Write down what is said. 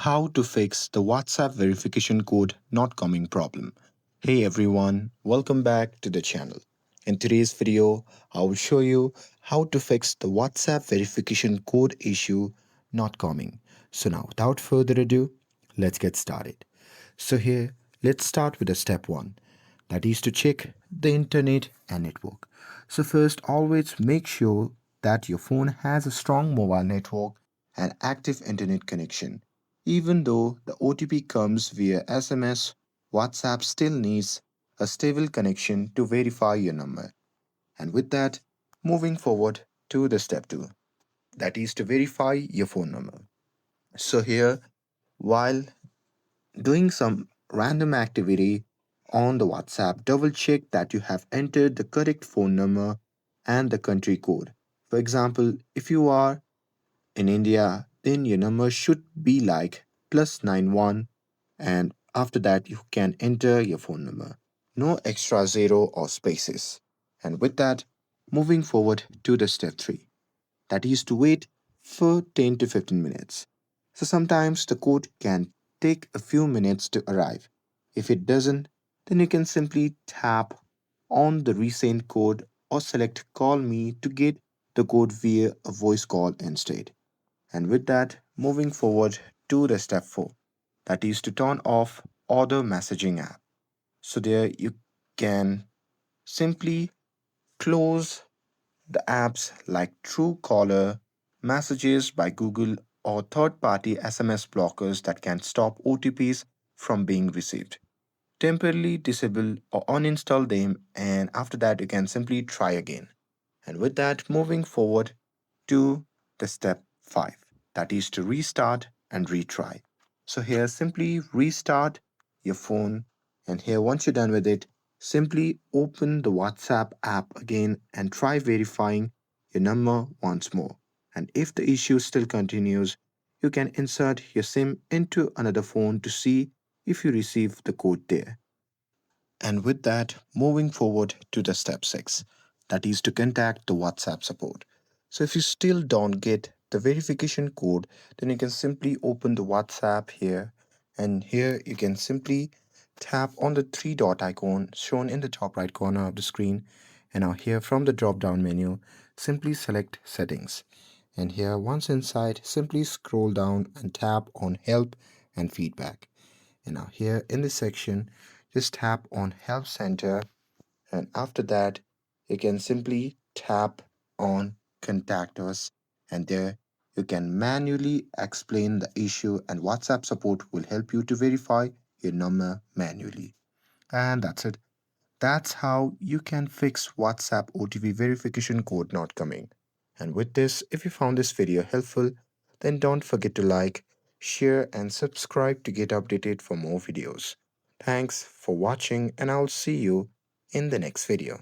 How to fix the WhatsApp verification code not coming problem. Hey everyone, welcome back to the channel. In today's video, I will show you how to fix the WhatsApp verification code issue not coming. So now without further ado, let's get started. So here, let's start with the step 1, that is to check the internet and network. So first, always make sure that your phone has a strong mobile network and active internet connection. Even though the OTP comes via SMS, WhatsApp still needs a stable connection to verify your number. And with that, moving forward to the step 2, that is to verify your phone number. So here, while doing some random activity on the WhatsApp, double check that you have entered the correct phone number and the country code. For example, if you are in India, then your number should be like +91, and after that you can enter your phone number. No extra zero or spaces. And with that, moving forward to the step 3, that is to wait for 10 to 15 minutes. So sometimes the code can take a few minutes to arrive. If it doesn't, then you can simply tap on the resend code or select call me to get the code via a voice call instead. And with that, moving forward to the step 4, that is to turn off other messaging app. So there you can simply close the apps like Truecaller, Messages by Google, or third party SMS blockers that can stop OTPs from being received. Temporarily disable or uninstall them, and after that, you can simply try again. And with that, moving forward to the step 5, that is to restart and retry. So, here simply restart your phone, and here once you're done with it, simply open the WhatsApp app again and try verifying your number once more. And if the issue still continues, you can insert your SIM into another phone to see if you receive the code there. And with that, moving forward to the step 6, that is to contact the WhatsApp support. So if you still don't get the verification code, then you can simply open the WhatsApp here, and here you can simply tap on the three dot icon shown in the top right corner of the screen. And now here from the drop down menu, simply select settings. And here once inside, simply scroll down and tap on help and feedback. And now here in this section, just tap on Help Center, and after that, you can simply tap on Contact Us, and there you can manually explain the issue, and WhatsApp support will help you to verify your number manually. And that's it. That's how you can fix WhatsApp OTP verification code not coming. And with this, if you found this video helpful, then don't forget to like, share, and subscribe to get updated for more videos. Thanks for watching, and I'll see you in the next video.